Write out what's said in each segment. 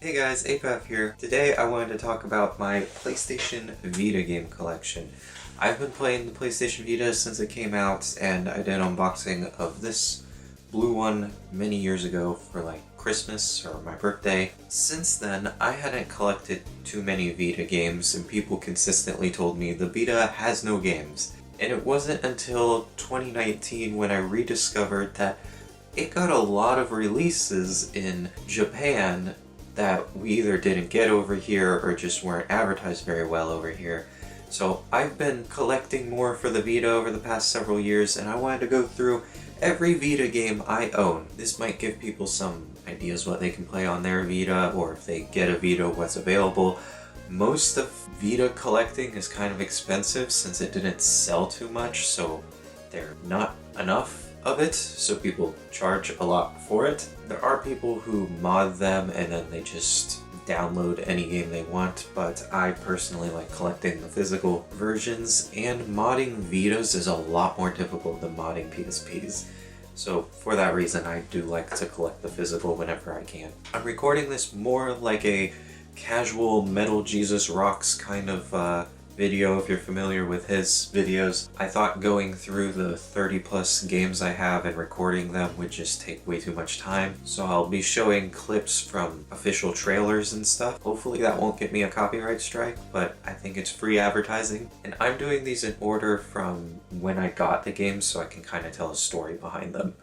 Hey guys, Apaf here. Today I wanted to talk about my PlayStation Vita game collection. I've been playing the PlayStation Vita since it came out, and I did an unboxing of this blue one many years ago for like Christmas or my birthday. Since then, I hadn't collected too many Vita games, and people consistently told me the Vita has no games. And it wasn't until 2019 when I rediscovered that it got a lot of releases in Japan that we either didn't get over here or just weren't advertised very well over here. So I've been collecting more for the Vita over the past several years, and I wanted to go through every Vita game I own. This might give people some ideas what they can play on their Vita, or if they get a Vita, what's available. Most of Vita collecting is kind of expensive since it didn't sell too much, so they're not enough of it, so people charge a lot for it. There are people who mod them and then they just download any game they want, but I personally like collecting the physical versions, and modding Vitas is a lot more difficult than modding PSPs. So for that reason, I do like to collect the physical whenever I can. I'm recording this more like a casual Metal Jesus Rocks kind of video, if you're familiar with his videos. I thought going through the 30 plus games I have and recording them would just take way too much time, so I'll be showing clips from official trailers and stuff. Hopefully that won't get me a copyright strike, but I think it's free advertising. And I'm doing these in order from when I got the games so I can kind of tell a story behind them.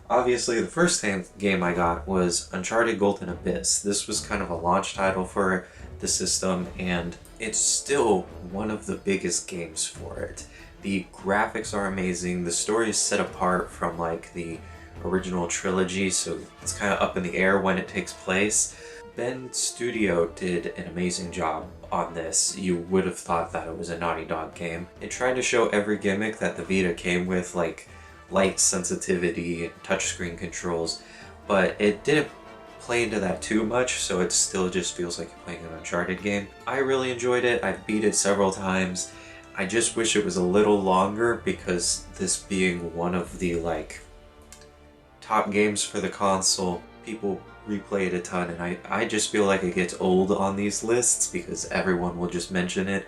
Obviously, the first game I got was Uncharted Golden Abyss. This was kind of a launch title for the system, and it's still one of the biggest games for it. The graphics are amazing, the story is set apart from like the original trilogy, so it's kind of up in the air when it takes place. Ben Studio did an amazing job on this. You would have thought that it was a Naughty Dog game. It tried to show every gimmick that the Vita came with, like light sensitivity and touchscreen controls, but it didn't play into that too much, so it still just feels like you're playing an Uncharted game. I really enjoyed it. I've beat it several times. I just wish it was a little longer, because this being one of the like top games for the console, people replay it a ton, and I just feel like it gets old on these lists because everyone will just mention it,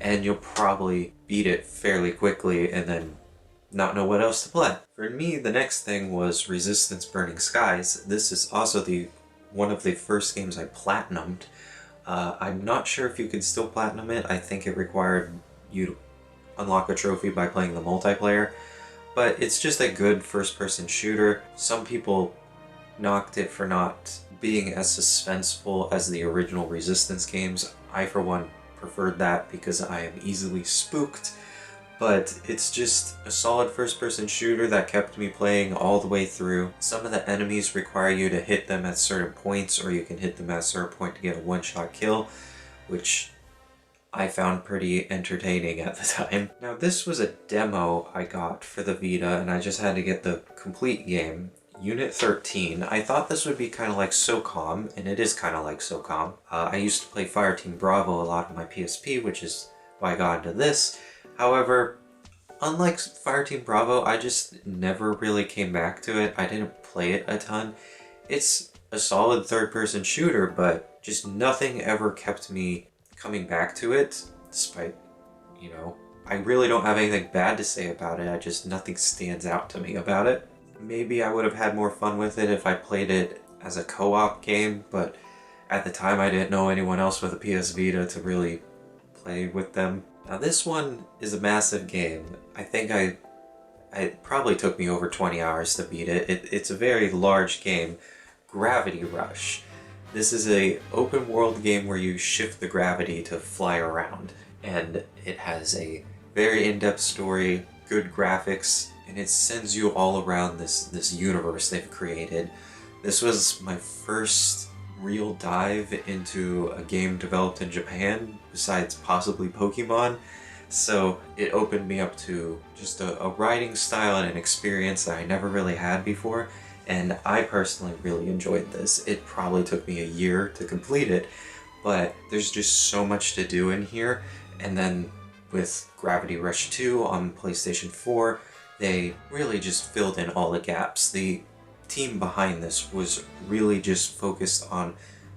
and you'll probably beat it fairly quickly and then not know what else to play. For me, the next thing was Resistance Burning Skies. This is also one of the first games I platinumed. I'm not sure if you can still platinum it. I think it required you to unlock a trophy by playing the multiplayer, but it's just a good first-person shooter. Some people knocked it for not being as suspenseful as the original Resistance games. I, for one, preferred that because I am easily spooked. But it's just a solid first-person shooter that kept me playing all the way through. Some of the enemies require you to hit them at certain points, or you can hit them at a certain point to get a one-shot kill, which I found pretty entertaining at the time. Now, this was a demo I got for the Vita, and I just had to get the complete game. Unit 13. I thought this would be kind of like SOCOM, and it is kind of like SOCOM. I used to play Fireteam Bravo a lot on my PSP, which is why I got into this. However, unlike Fireteam Bravo, I just never really came back to it. I didn't play it a ton. It's a solid third-person shooter, but just nothing ever kept me coming back to it, despite, you know, I really don't have anything bad to say about it. Nothing stands out to me about it. Maybe I would have had more fun with it if I played it as a co-op game, but at the time I didn't know anyone else with a PS Vita to really play with them. Now this one is a massive game. I think it probably took me over 20 hours to beat it. It's a very large game. Gravity Rush. This is a open world game where you shift the gravity to fly around, and it has a very in-depth story, good graphics, and it sends you all around this universe they've created. This was my first real dive into a game developed in Japan, besides possibly Pokemon, so it opened me up to just a writing style and an experience that I never really had before, and I personally really enjoyed this. It probably took me a year to complete it, but there's just so much to do in here. And then with Gravity Rush 2 on PlayStation 4, they really just filled in all the gaps. The team behind this was really just focused on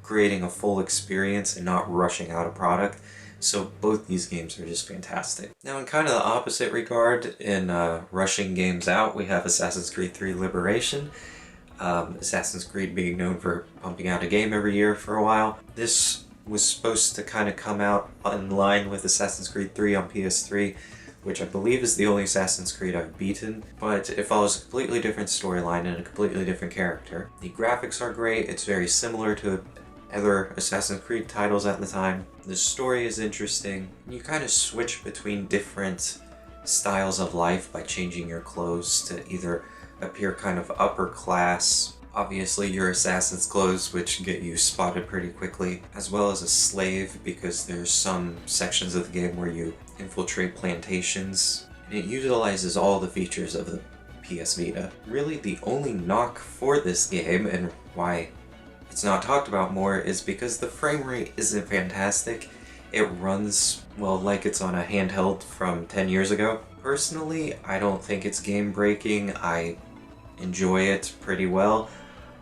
creating a full experience and not rushing out a product. So both these games are just fantastic. Now in kind of the opposite regard, in rushing games out, we have Assassin's Creed 3 Liberation. Assassin's Creed being known for pumping out a game every year for a while. This was supposed to kind of come out in line with Assassin's Creed 3 on PS3, which I believe is the only Assassin's Creed I've beaten, but it follows a completely different storyline and a completely different character. The graphics are great, it's very similar to other Assassin's Creed titles at the time. The story is interesting. You kind of switch between different styles of life by changing your clothes to either appear kind of upper class, obviously your assassin's clothes, which get you spotted pretty quickly, as well as a slave, because there's some sections of the game where you infiltrate plantations, and it utilizes all the features of the PS Vita. Really, the only knock for this game, and why it's not talked about more, is because the frame rate isn't fantastic. It runs, well, like it's on a handheld from 10 years ago. Personally, I don't think it's game-breaking. I enjoy it pretty well,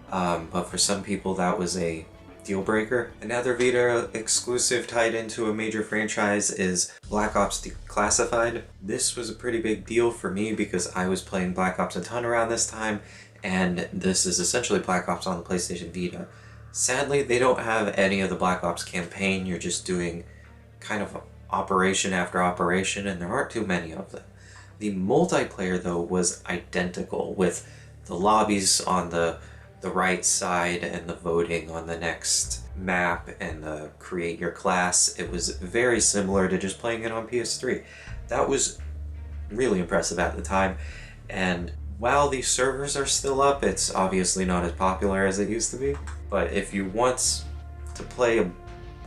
but for some people that was a deal breaker. Another Vita exclusive tied into a major franchise is Black Ops Declassified. This was a pretty big deal for me because I was playing Black Ops a ton around this time, and this is essentially Black Ops on the PlayStation Vita. Sadly, they don't have any of the Black Ops campaign. You're just doing kind of operation after operation, and there aren't too many of them. The multiplayer, though, was identical, with the lobbies on the right side and the voting on the next map and the create your class. It was very similar to just playing it on PS3. That was really impressive at the time, and while these servers are still up, it's obviously not as popular as it used to be. But if you want to play a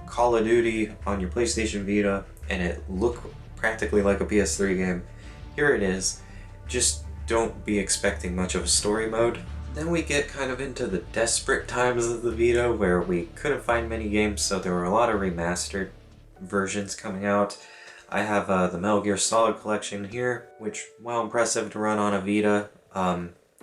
Call of Duty on your PlayStation Vita and it look practically like a PS3 game, here it is. Just don't be expecting much of a story mode. Then we get kind of into the desperate times of the Vita where we couldn't find many games, so there were a lot of remastered versions coming out. I have the Metal Gear Solid collection here, which, while impressive to run on a Vita,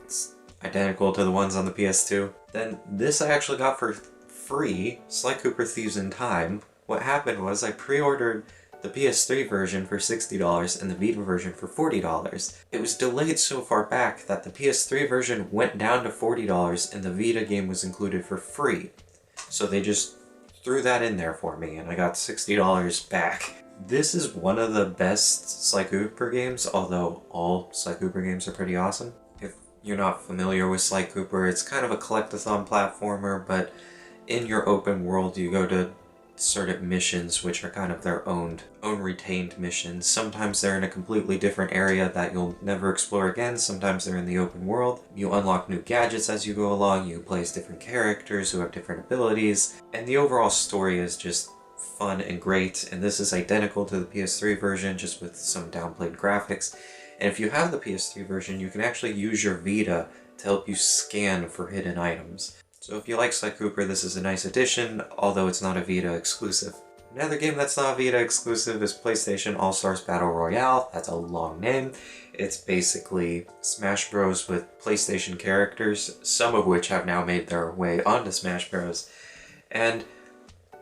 it's identical to the ones on the PS2. Then this I actually got for free, Sly Cooper Thieves in Time. What happened was I pre-ordered the PS3 version for $60 and the Vita version for $40. It was delayed so far back that the PS3 version went down to $40 and the Vita game was included for free. So they just threw that in there for me and I got $60 back. This is one of the best Sly Cooper games, although all Sly Cooper games are pretty awesome. If you're not familiar with Sly Cooper, it's kind of a collectathon platformer, but in your open world you go to certain missions which are kind of their own retained missions. Sometimes they're in a completely different area that you'll never explore again, sometimes they're in the open world. You unlock new gadgets as you go along, you play as different characters who have different abilities, and the overall story is just fun and great, and this is identical to the PS3 version, just with some downplayed graphics. And if you have the PS3 version, you can actually use your Vita to help you scan for hidden items. So if you like Sly Cooper, this is a nice addition, although it's not a Vita exclusive. Another game that's not Vita exclusive is PlayStation All-Stars Battle Royale. That's a long name. It's basically Smash Bros. With PlayStation characters, some of which have now made their way onto Smash Bros. And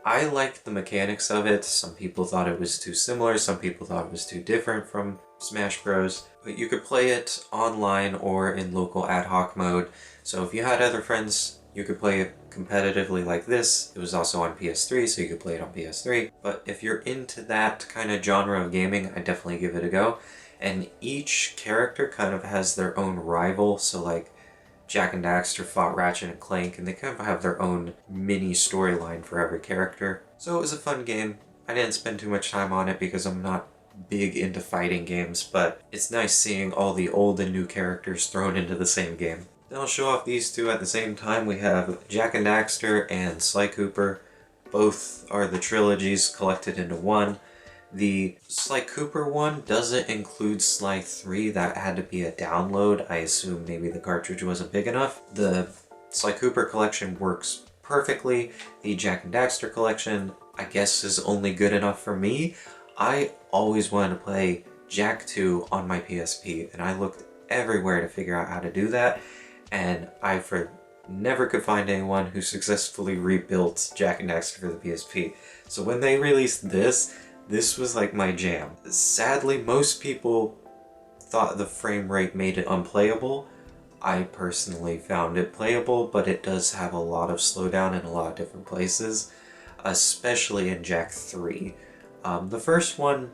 I liked the mechanics of it. Some people thought it was too similar, some people thought it was too different from Smash Bros. But you could play it online or in local ad hoc mode. So if you had other friends, you could play it competitively like this. It was also on PS3, so you could play it on PS3. But if you're into that kind of genre of gaming, I definitely give it a go. And each character kind of has their own rival, so like Jak and Daxter fought Ratchet and Clank, and they kind of have their own mini storyline for every character. So it was a fun game. I didn't spend too much time on it because I'm not big into fighting games, but it's nice seeing all the old and new characters thrown into the same game. Then I'll show off these two at the same time. We have Jak and Daxter and Sly Cooper. Both are the trilogies collected into one. The Sly Cooper one doesn't include Sly 3, that had to be a download. I assume maybe the cartridge wasn't big enough. The Sly Cooper collection works perfectly. The Jak and Daxter collection, I guess, is only good enough for me. I always wanted to play Jak 2 on my PSP, and I looked everywhere to figure out how to do that. And I, for never could find anyone who successfully rebuilt Jak and Daxter for the PSP. So when they released this was like my jam. Sadly, most people thought the frame rate made it unplayable. I personally found it playable, but it does have a lot of slowdown in a lot of different places, especially in Jak 3. The first one,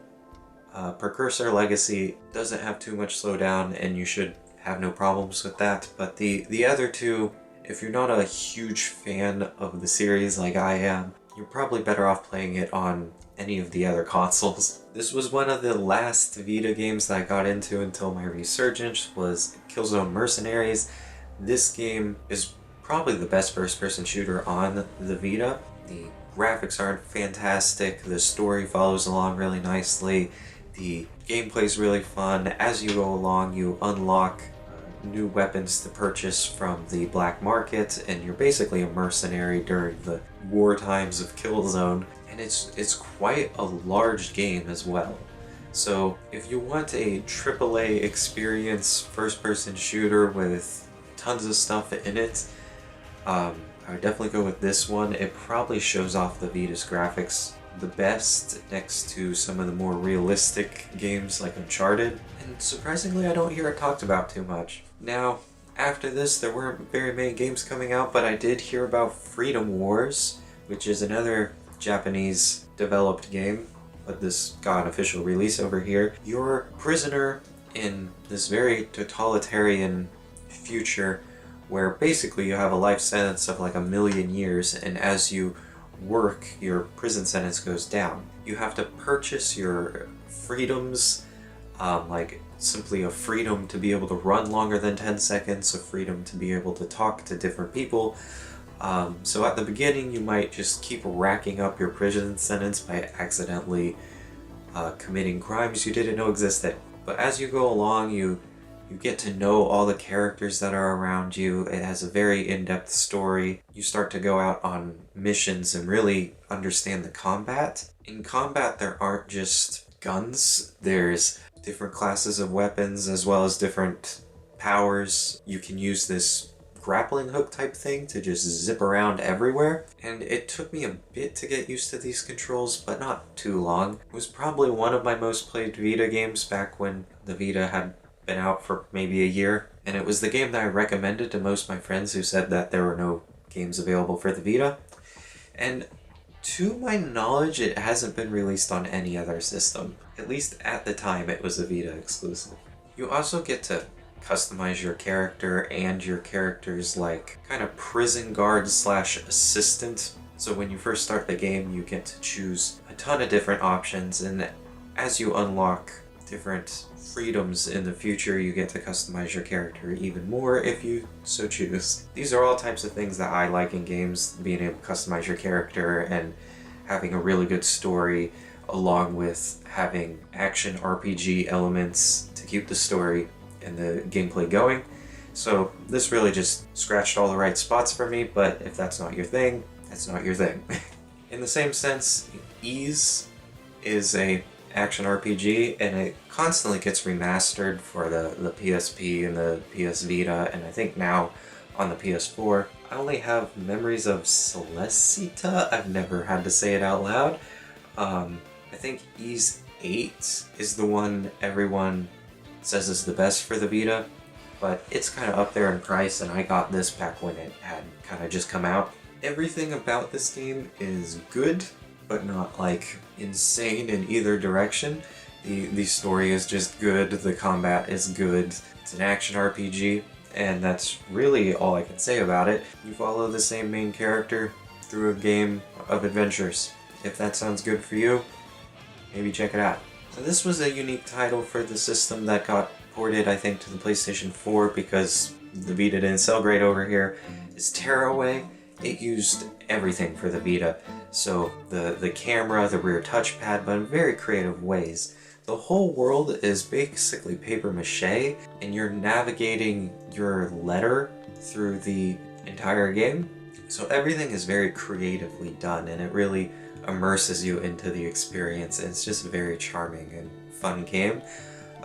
Precursor Legacy, doesn't have too much slowdown and you should have no problems with that, but the other two, if you're not a huge fan of the series like I am, you're probably better off playing it on any of the other consoles. This was one of the last Vita games that I got into until my resurgence was Killzone Mercenaries. This game is probably the best first-person shooter on the Vita. The graphics aren't fantastic, the story follows along really nicely, the gameplay is really fun. As you go along, you unlock new weapons to purchase from the black market, and you're basically a mercenary during the war times of Killzone. And it's quite a large game as well. So if you want a AAA experience first-person shooter with tons of stuff in it, I would definitely go with this one. It probably shows off the Vita's graphics the best next to some of the more realistic games like Uncharted. And surprisingly, I don't hear it talked about too much. Now, after this, there weren't very many games coming out, but I did hear about Freedom Wars, which is another Japanese developed game, but this got an official release over here. You're a prisoner in this very totalitarian future where basically you have a life sentence of like 1,000,000 years, and as you work, your prison sentence goes down. You have to purchase your freedoms, like simply a freedom to be able to run longer than 10 seconds, a freedom to be able to talk to different people. So at the beginning, you might just keep racking up your prison sentence by accidentally committing crimes you didn't know existed. But as you go along, you get to know all the characters that are around you. It has a very in-depth story. You start to go out on missions and really understand the combat. In combat, there aren't just guns. There's different classes of weapons as well as different powers. You can use this grappling hook type thing to just zip around everywhere, and it took me a bit to get used to these controls, but not too long. It was probably one of my most played Vita games back when the Vita had been out for maybe a year, and it was the game that I recommended to most of my friends who said that there were no games available for the Vita, and to my knowledge it hasn't been released on any other system. At least at the time it was a Vita exclusive. You also get to customize your character and your character's like kind of prison guard slash assistant. So when you first start the game, you get to choose a ton of different options, and as you unlock different freedoms in the future, you get to customize your character even more if you so choose. These are all types of things that I like in games, being able to customize your character and having a really good story, along with having action RPG elements to keep the story and the gameplay going. So this really just scratched all the right spots for me, but if that's not your thing, that's not your thing. In the same sense, Ys is a action RPG, and it constantly gets remastered for the PSP and the PS Vita, and I think now on the PS4. I only have memories of Celestica. I've never had to say it out loud. I think Ys 8 is the one everyone says is the best for the Vita, but it's kind of up there in price, and I got this back when it had kind of just come out. Everything about this game is good, but not like insane in either direction. The story is just good, the combat is good, it's an action RPG, and that's really all I can say about it. You follow the same main character through a game of adventures. If that sounds good for you, maybe check it out. So this was a unique title for the system that got ported, I think, to the PlayStation 4 because the Vita didn't sell great over here. It's Tearaway. It used everything for the Vita. So the camera, the rear touchpad, but in very creative ways. The whole world is basically paper mache, and you're navigating your letter through the entire game. So everything is very creatively done, and it really immerses you into the experience. It's just a very charming and fun game.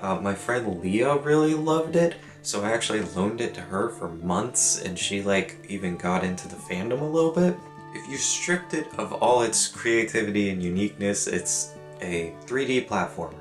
My friend Leah really loved it, so I actually loaned it to her for months, and she like even got into the fandom a little bit. If you stripped it of all its creativity and uniqueness, it's a 3D platformer.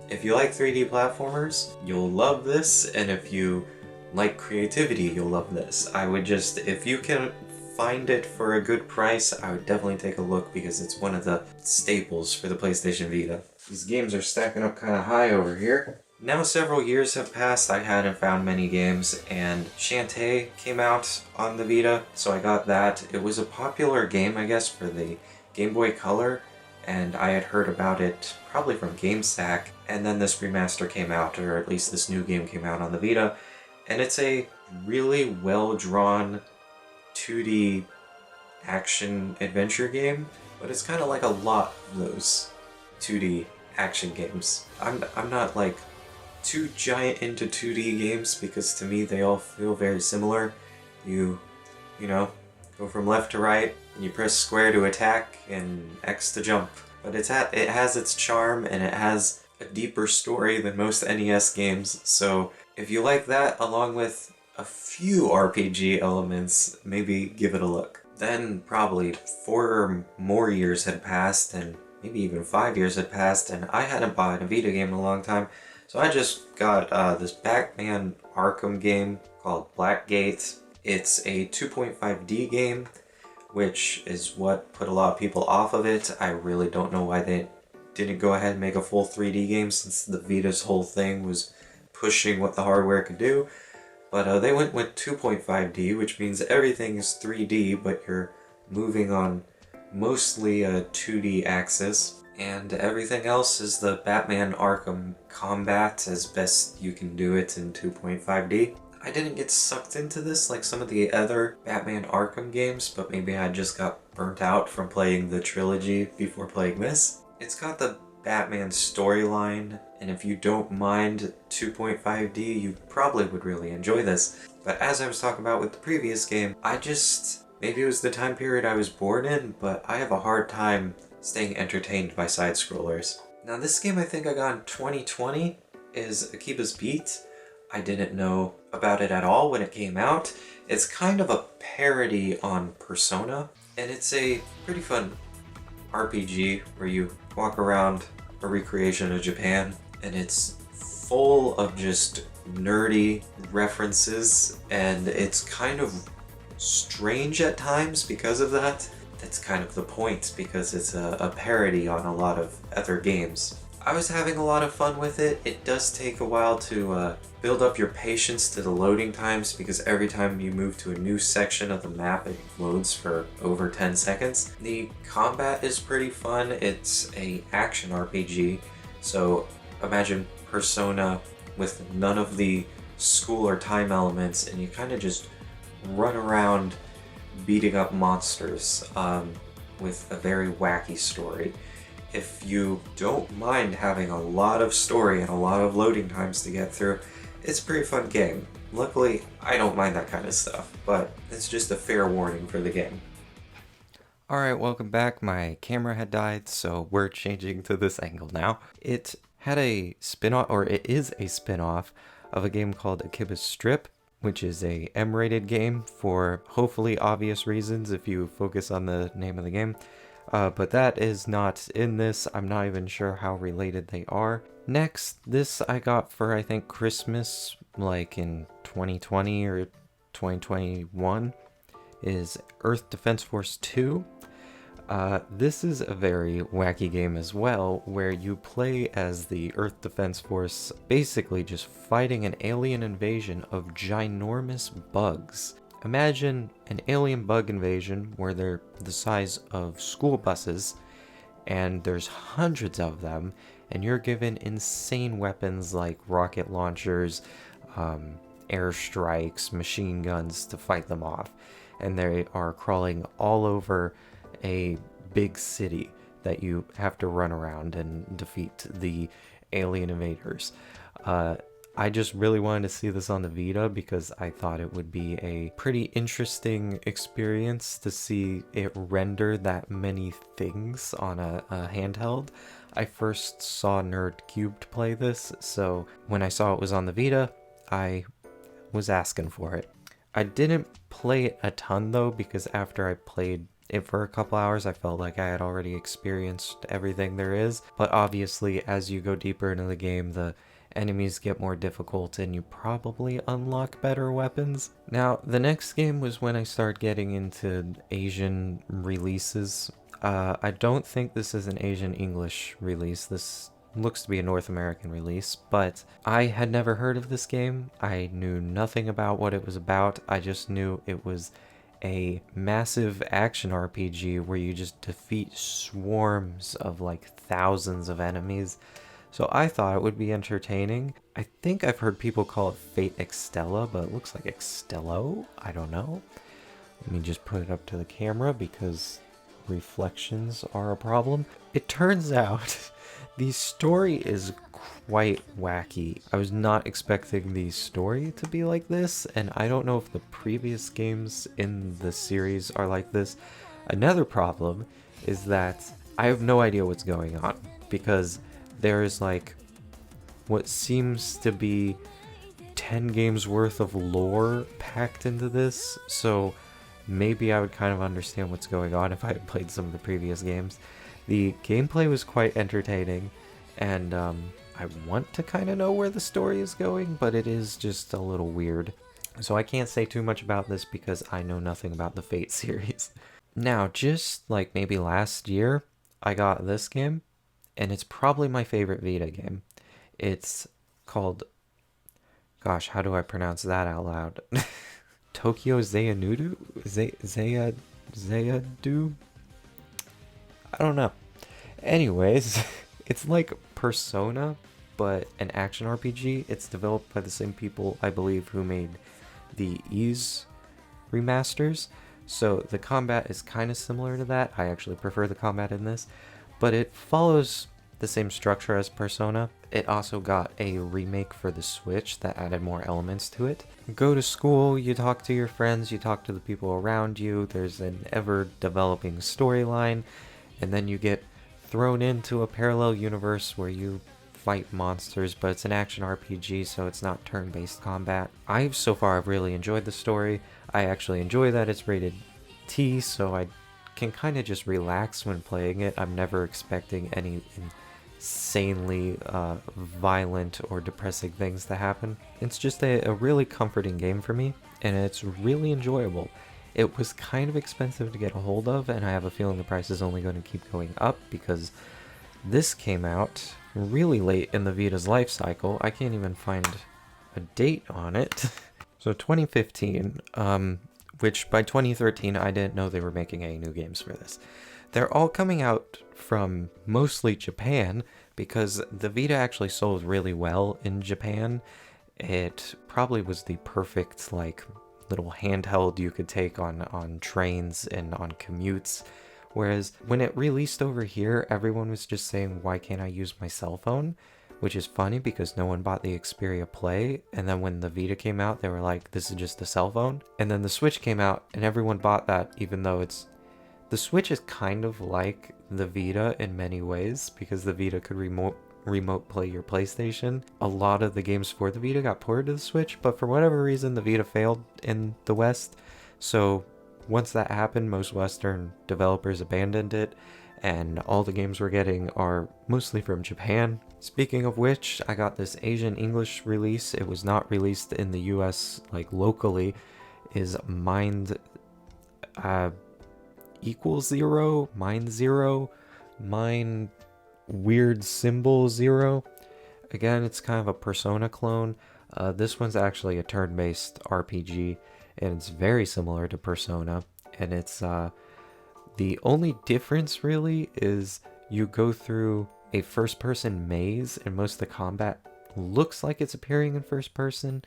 If you like 3D platformers, you'll love this, and if you like creativity, you'll love this. I would just, if you can find it for a good price, I would definitely take a look because it's one of the staples for the PlayStation Vita. These games are stacking up kind of high over here. Now several years have passed, I hadn't found many games, and Shantae came out on the Vita, so I got that. It was a popular game, I guess, for the Game Boy Color, and I had heard about it probably from GameStack, and then this remaster came out, or at least this new game came out on the Vita, and it's a really well-drawn 2D action-adventure game, but it's kind of like a lot of those 2D action games. I'm not like too giant into 2D games because to me they all feel very similar. You know, go from left to right, and you press square to attack and X to jump. But it has its charm, and it has a deeper story than most NES games, so if you like that along with a few RPG elements, maybe give it a look. Then probably 4 or more years had passed, and maybe even 5 years had passed, and I hadn't bought a Vita game in a long time, so I just got this Batman Arkham game called Blackgate. It's a 2.5D game, which is what put a lot of people off of it. I really don't know why they didn't go ahead and make a full 3D game, since the Vita's whole thing was pushing what the hardware could do. But they went with 2.5D, which means everything is 3D, but you're moving on mostly a 2D axis, and everything else is the Batman Arkham combat as best you can do it in 2.5D. I didn't get sucked into this like some of the other Batman Arkham games, but maybe I just got burnt out from playing the trilogy before playing this. It's got the Batman storyline, and if you don't mind 2.5D, you probably would really enjoy this. But as I was talking about with the previous game, maybe it was the time period I was born in, but I have a hard time staying entertained by side-scrollers. Now this game I think I got in 2020 is Akiba's Beat. I didn't know about it at all when it came out. It's kind of a parody on Persona, and it's a pretty fun RPG where you walk around a recreation of Japan, and it's full of just nerdy references, and it's kind of strange at times because of that. That's kind of the point, because it's a parody on a lot of other games. I was having a lot of fun with it. It does take a while to build up your patience to the loading times, because every time you move to a new section of the map, it loads for over 10 seconds. The combat is pretty fun. It's a action RPG, so imagine Persona with none of the school or time elements, and you kind of just run around beating up monsters with a very wacky story. If you don't mind having a lot of story and a lot of loading times to get through, it's a pretty fun game. Luckily, I don't mind that kind of stuff, but it's just a fair warning for the game. Alright, welcome back. My camera had died, so we're changing to this angle now. It had a spin-off, or it is a spin-off, of a game called Akiba's Strip, which is a M-rated game for hopefully obvious reasons if you focus on the name of the game. But that is not in this. I'm not even sure how related they are. Next, this I got for, I think, Christmas, like in 2020 or 2021, is Earth Defense Force 2. This is a very wacky game as well, where you play as the Earth Defense Force, basically just fighting an alien invasion of ginormous bugs. Imagine an alien bug invasion where they're the size of school buses, and there's hundreds of them, and you're given insane weapons like rocket launchers, airstrikes, machine guns to fight them off. And they are crawling all over a big city that you have to run around and defeat the alien invaders. I just really wanted to see this on the Vita because I thought it would be a pretty interesting experience to see it render that many things on a handheld. I first saw Nerd Cubed play this, so when I saw it was on the Vita, I was asking for it. I didn't play it a ton though, because after I played it for a couple hours, I felt like I had already experienced everything there is. But obviously, as you go deeper into the game, the enemies get more difficult and you probably unlock better weapons. Now, the next game was when I started getting into Asian releases. I don't think this is an Asian English release. This looks to be a North American release, but I had never heard of this game. I knew nothing about what it was about. I just knew it was a massive action RPG where you just defeat swarms of like thousands of enemies. So I thought it would be entertaining. I think I've heard people call it Fate Extella, but it looks like Extello. I don't know. Let me just put it up to the camera because reflections are a problem. It turns out the story is quite wacky. I was not expecting the story to be like this, and I don't know if the previous games in the series are like this. Another problem is that I have no idea what's going on, because there's like what seems to be 10 games worth of lore packed into this, so maybe I would kind of understand what's going on if I had played some of the previous games. The gameplay was quite entertaining, and I want to kind of know where the story is going, but it is just a little weird. So I can't say too much about this because I know nothing about the Fate series. Now, just like maybe last year, I got this game, and it's probably my favorite Vita game. It's called... Gosh, how do I pronounce that out loud? Tokyo Xehanadu? Xehanadu? I don't know. Anyways, it's like Persona, but an action RPG. It's developed by the same people, I believe, who made the Ys remasters. So the combat is kind of similar to that. I actually prefer the combat in this, but it follows the same structure as Persona. It also got a remake for the Switch that added more elements to it. Go to school, you talk to your friends, you talk to the people around you, there's an ever-developing storyline, and then you get thrown into a parallel universe where you fight monsters, but it's an action RPG, so it's not turn-based combat. So far, I've really enjoyed the story. I actually enjoy that it's rated T, so I can kind of just relax when playing it. I'm never expecting any insanely violent or depressing things to happen. It's just a really comforting game for me, and it's really enjoyable. It was kind of expensive to get a hold of, and I have a feeling the price is only going to keep going up because this came out really late in the Vita's life cycle. I can't even find a date on it. So 2015, which by 2013 I didn't know they were making any new games for this. They're all coming out from mostly Japan because the Vita actually sold really well in Japan. It probably was the perfect like little handheld you could take on trains and on commutes. Whereas when it released over here, everyone was just saying, why can't I use my cell phone? Which is funny because no one bought the Xperia Play, and then when the Vita came out, they were like, this is just a cell phone. And then the Switch came out, and everyone bought that, even though the Switch is kind of like the Vita in many ways, because the Vita could remote play your PlayStation. A lot of the games for the Vita got ported to the Switch, but for whatever reason, the Vita failed in the West. So once that happened, most Western developers abandoned it, and all the games we're getting are mostly from Japan. Speaking of which, I got this Asian English release. It was not released in the US like locally. Is Mind equals 0, Mind 0, Mind Weird Symbol 0. Again, it's kind of a Persona clone. This one's actually a turn-based RPG, and it's very similar to Persona. And it's the only difference really is you go through a first-person maze, and most of the combat looks like it's appearing in first person.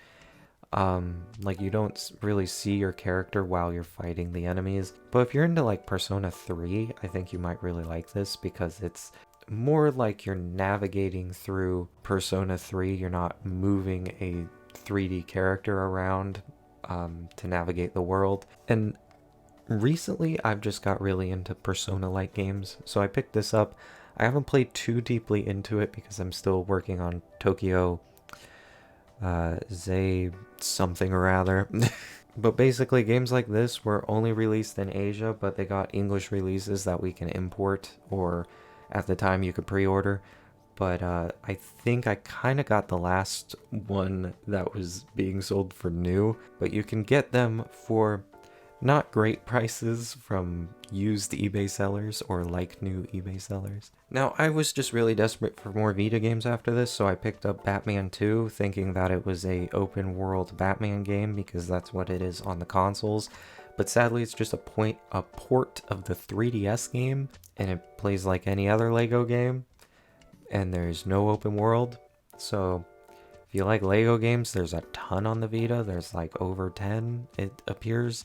Like you don't really see your character while you're fighting the enemies. But if you're into like Persona 3, I think you might really like this because it's more like you're navigating through Persona 3. You're not moving a 3D character around to navigate the world. And recently I've just got really into Persona-like games, so I picked this up. I haven't played too deeply into it because I'm still working on Tokyo Zay something or other. But basically, games like this were only released in Asia, but they got English releases that we can import, or at the time you could pre-order. But I think I kind of got the last one that was being sold for new, but you can get them for not great prices from used eBay sellers or like new eBay sellers. Now, I was just really desperate for more Vita games after this, so I picked up Batman 2, thinking that it was a open world Batman game because that's what it is on the consoles. But sadly, it's just a port of the 3DS game, and it plays like any other Lego game, and there's no open world. So if you like Lego games, there's a ton on the Vita. There's like over 10, it appears.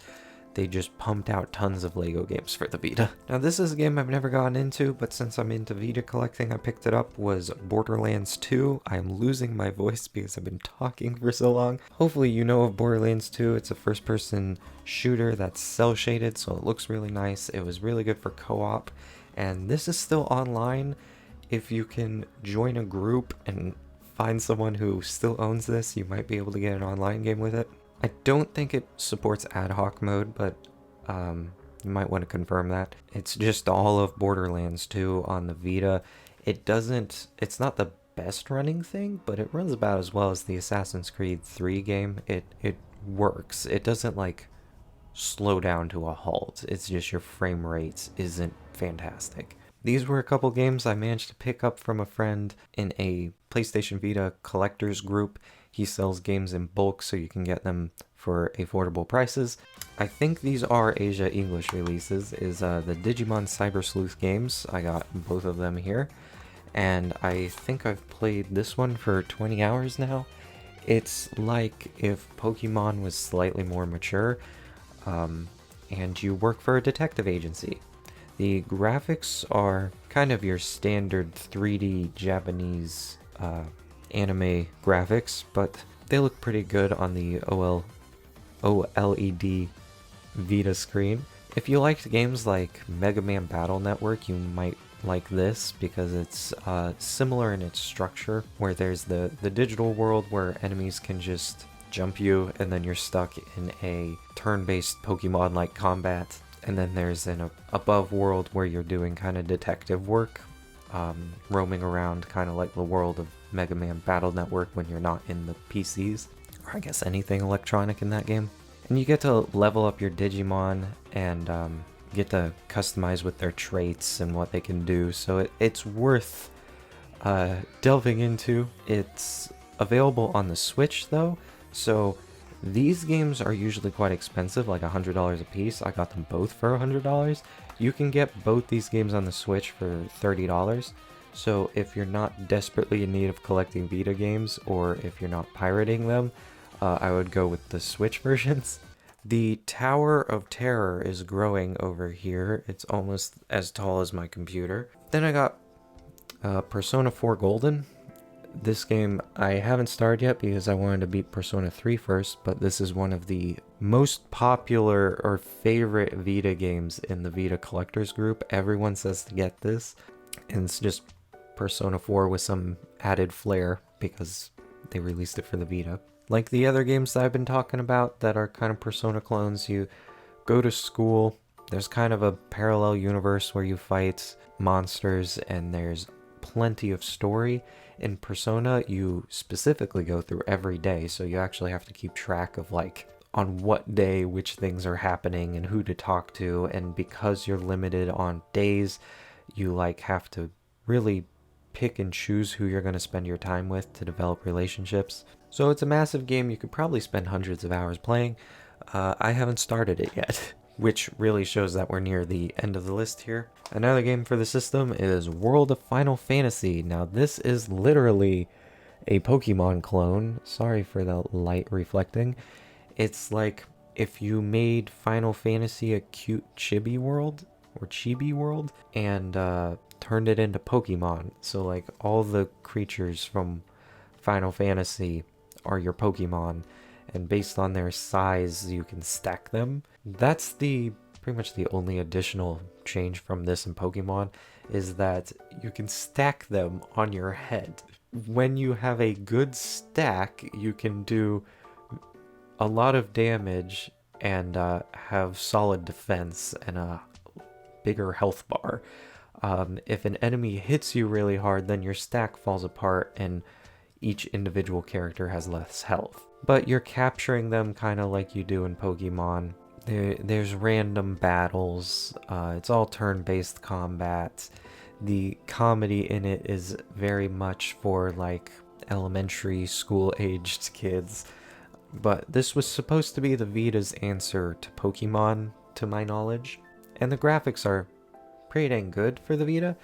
They just pumped out tons of Lego games for the Vita. Now this is a game I've never gotten into, but since I'm into Vita collecting, I picked it up, was Borderlands 2. I'm losing my voice because I've been talking for so long. Hopefully you know of Borderlands 2. It's a first-person shooter that's cel-shaded, so it looks really nice. It was really good for co-op, and this is still online. If you can join a group and find someone who still owns this, you might be able to get an online game with it. I don't think it supports ad hoc mode, but you might want to confirm that. It's just all of Borderlands 2 on the Vita. It's not the best running thing, but it runs about as well as the Assassin's Creed 3 game. It works. It doesn't like slow down to a halt. It's just your frame rate isn't fantastic. These were a couple games I managed to pick up from a friend in a PlayStation Vita collectors group. He sells games in bulk so you can get them for affordable prices. I think these are Asia English releases, is the Digimon Cyber Sleuth games. I got both of them here, and I think I've played this one for 20 hours now. It's like if Pokemon was slightly more mature, and you work for a detective agency. The graphics are kind of your standard 3D Japanese anime graphics, but they look pretty good on the OLED Vita screen. If you liked games like Mega Man Battle Network, you might like this because it's similar in its structure, where there's the digital world where enemies can just jump you and then you're stuck in a turn-based Pokemon-like combat. And then there's an above world where you're doing kind of detective work, roaming around kind of like the world of Mega Man Battle Network when you're not in the PCs, or I guess anything electronic in that game. And you get to level up your Digimon and get to customize with their traits and what they can do, so it's worth delving into. It's available on the Switch though, so these games are usually quite expensive, like $100 a piece. I got them both for $100. You can get both these games on the Switch for $30. So if you're not desperately in need of collecting Vita games, or if you're not pirating them, I would go with the Switch versions. The Tower of Terror is growing over here. It's almost as tall as my computer. Then I got Persona 4 Golden. This game I haven't started yet because I wanted to beat Persona 3 first, but this is one of the most popular or favorite Vita games in the Vita collectors group. Everyone says to get this, and it's just Persona 4 with some added flair because they released it for the Vita. Like the other games that I've been talking about that are kind of Persona clones, you go to school, there's kind of a parallel universe where you fight monsters and there's plenty of story. In Persona, you specifically go through every day, so you actually have to keep track of like on what day which things are happening and who to talk to, and because you're limited on days, you like have to really pick and choose who you're going to spend your time with to develop relationships. So it's a massive game. You could probably spend hundreds of hours playing. I haven't started it yet, which really shows that we're near the end of the list here. Another game for the system is World of Final Fantasy. Now this is literally a Pokemon clone. Sorry for the light reflecting. It's like if you made Final Fantasy a cute chibi world, or chibi world, and turned it into Pokemon. So like all the creatures from Final Fantasy are your Pokemon, and based on their size you can stack them. That's pretty much the only additional change from this in Pokemon, is that you can stack them on your head. when you have a good stack, you can do a lot of damage and have solid defense and a bigger health bar. If an enemy hits you really hard, then your stack falls apart and each individual character has less health. But you're capturing them kind of like you do in Pokemon. There's random battles. It's all turn-based combat. The comedy in it is very much for like elementary school-aged kids. But this was supposed to be the Vita's answer to Pokemon, to my knowledge. And the graphics are pretty dang good for the Vita.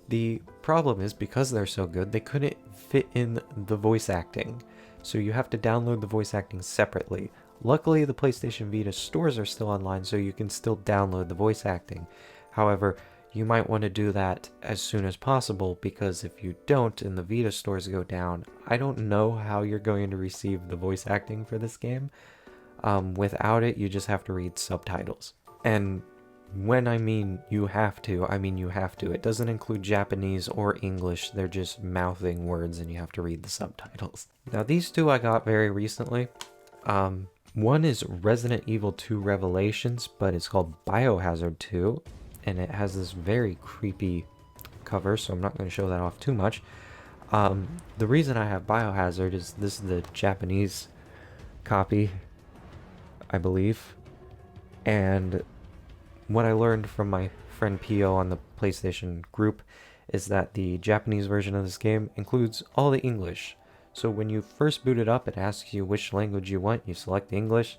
The problem is, because they're so good, they couldn't fit in the voice acting. So you have to download the voice acting separately. Luckily, the PlayStation Vita stores are still online, so you can still download the voice acting. However, you might want to do that as soon as possible, because if you don't and the Vita stores go down, I don't know how you're going to receive the voice acting for this game. Without it, you just have to read subtitles. And when I mean you have to, I mean you have to. It doesn't include Japanese or English. They're just mouthing words and you have to read the subtitles. Now, these two I got very recently. One is Resident Evil 2 Revelations, but it's called Biohazard 2. And it has this very creepy cover, so I'm not going to show that off too much. The reason I have Biohazard is this is the Japanese copy, I believe. And what I learned from my friend Pio on the PlayStation group is that the Japanese version of this game includes all the English. So when you first boot it up, it asks you which language you want. You select the English,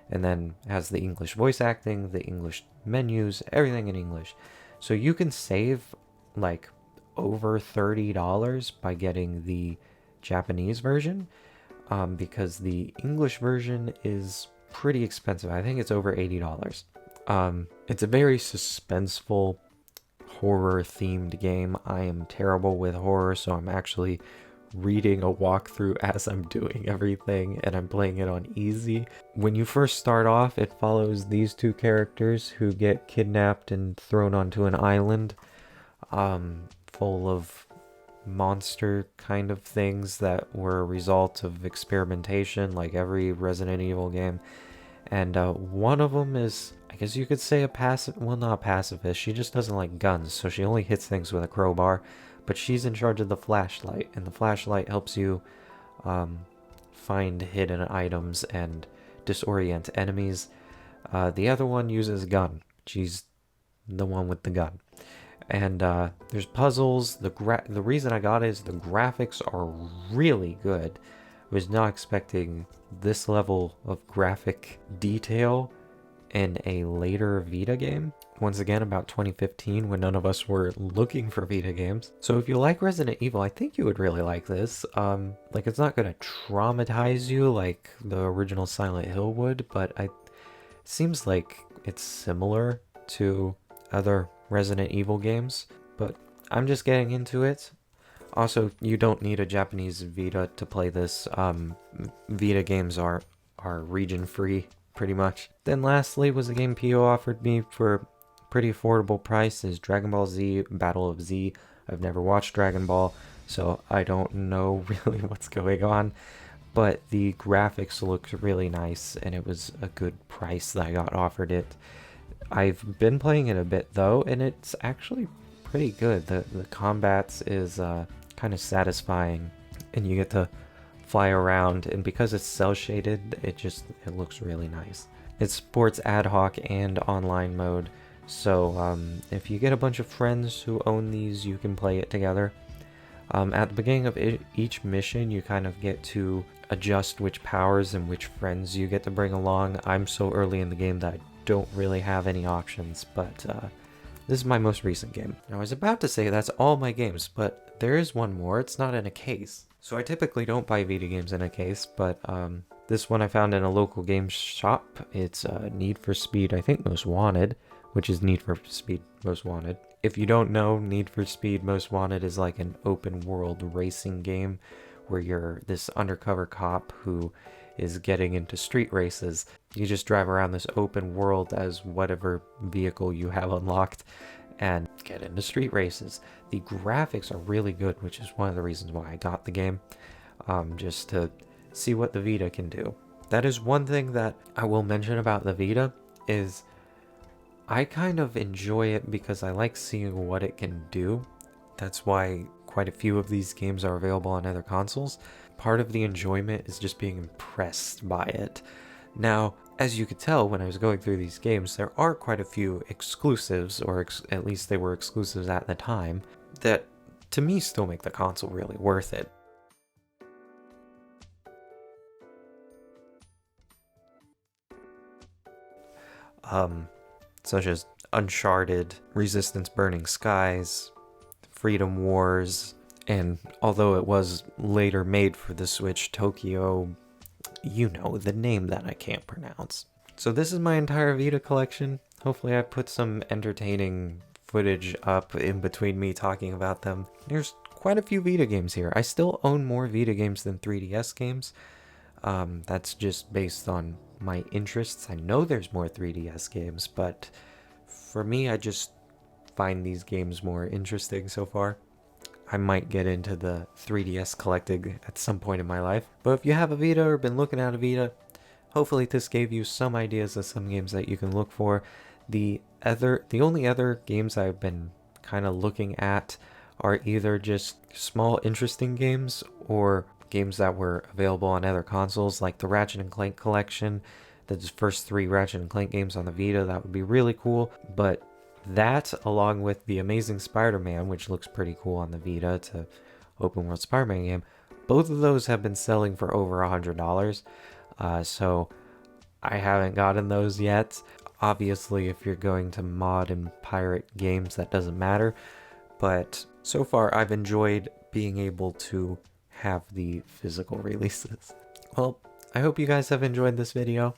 and then has the English voice acting, the English menus, everything in English. So you can save like over $30 by getting the Japanese version, because the English version is pretty expensive. I think it's over $80. It's a very suspenseful, horror-themed game. I am terrible with horror, so I'm actually reading a walkthrough as I'm doing everything, and I'm playing it on easy. When you first start off, it follows these two characters who get kidnapped and thrown onto an island, full of monster kind of things that were a result of experimentation, like every Resident Evil game. And one of them is, I guess you could say, a well, not a pacifist. She just doesn't like guns, so she only hits things with a crowbar. But she's in charge of the flashlight, and the flashlight helps you find hidden items and disorient enemies. The other one uses a gun. She's the one with the gun. And there's puzzles. The reason I got it is the graphics are really good. I was not expecting this level of graphic detail in a later Vita game. Once again, about 2015, when none of us were looking for Vita games. So if you like Resident Evil, I think you would really like this. Like, it's not gonna traumatize you like the original Silent Hill would, but it seems like it's similar to other Resident Evil games. But I'm just getting into it. Also, you don't need a Japanese Vita to play this. Vita games are region free, pretty much. Then lastly was a game Pio offered me for pretty affordable price, is Dragon Ball Z Battle of Z. I've never watched Dragon Ball, so I don't know really what's going on, but the graphics looked really nice and it was a good price that I got offered it. I've been playing it a bit though, and it's actually pretty good. The combat is kind of satisfying, and you get to fly around, and because it's cel shaded, it looks really nice. It supports ad hoc and online mode, so if you get a bunch of friends who own these, you can play it together. At the beginning of each mission, you kind of get to adjust which powers and which friends you get to bring along. I'm so early in the game that I don't really have any options, but this is my most recent game. Now, I was about to say that's all my games, but there is one more. It's not in a case. So I typically don't buy Vita games in a case, but this one I found in a local game shop. It's Need for Speed, I think, Most Wanted, which is Need for Speed Most Wanted. If you don't know, Need for Speed Most Wanted is like an open world racing game where you're this undercover cop who is getting into street races. You just drive around this open world as whatever vehicle you have unlocked, and get into street races. The graphics are really good, which is one of the reasons why I got the game, just to see what the Vita can do. That is one thing that I will mention about the Vita, is I kind of enjoy it because I like seeing what it can do. That's why quite a few of these games are available on other consoles. Part of the enjoyment is just being impressed by it. Now, as you could tell when I was going through these games, there are quite a few exclusives, or at least they were exclusives at the time, that to me still make the console really worth it. Such as Uncharted, Resistance Burning Skies, Freedom Wars, and although it was later made for the Switch, Tokyo, you know, the name that I can't pronounce. So this is my entire Vita collection. Hopefully I put some entertaining footage up in between me talking about them. There's quite a few Vita games here. I still own more Vita games than 3DS games. That's just based on my interests. I know there's more 3DS games, but for me, I just find these games more interesting so far. I might get into the 3DS collecting at some point in my life. But if you have a Vita or been looking at a Vita, hopefully this gave you some ideas of some games that you can look for. The only other games I've been kind of looking at are either just small interesting games or games that were available on other consoles, like the Ratchet and Clank collection. The first 3 Ratchet and Clank games on the Vita, that would be really cool. But that, along with the Amazing Spider-Man, which looks pretty cool on the Vita, it's an open world Spider-Man game, both of those have been selling for over $100. So I haven't gotten those yet. Obviously, if you're going to mod and pirate games, that doesn't matter. But so far, I've enjoyed being able to have the physical releases. Well, I hope you guys have enjoyed this video.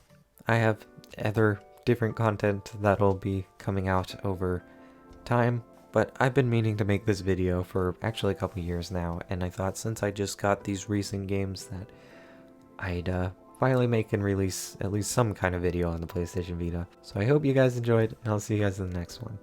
I have other different content that'll be coming out over time, but I've been meaning to make this video for actually a couple years now, and I thought since I just got these recent games that I'd finally make and release at least some kind of video on the PlayStation Vita. So I hope you guys enjoyed, and I'll see you guys in the next one.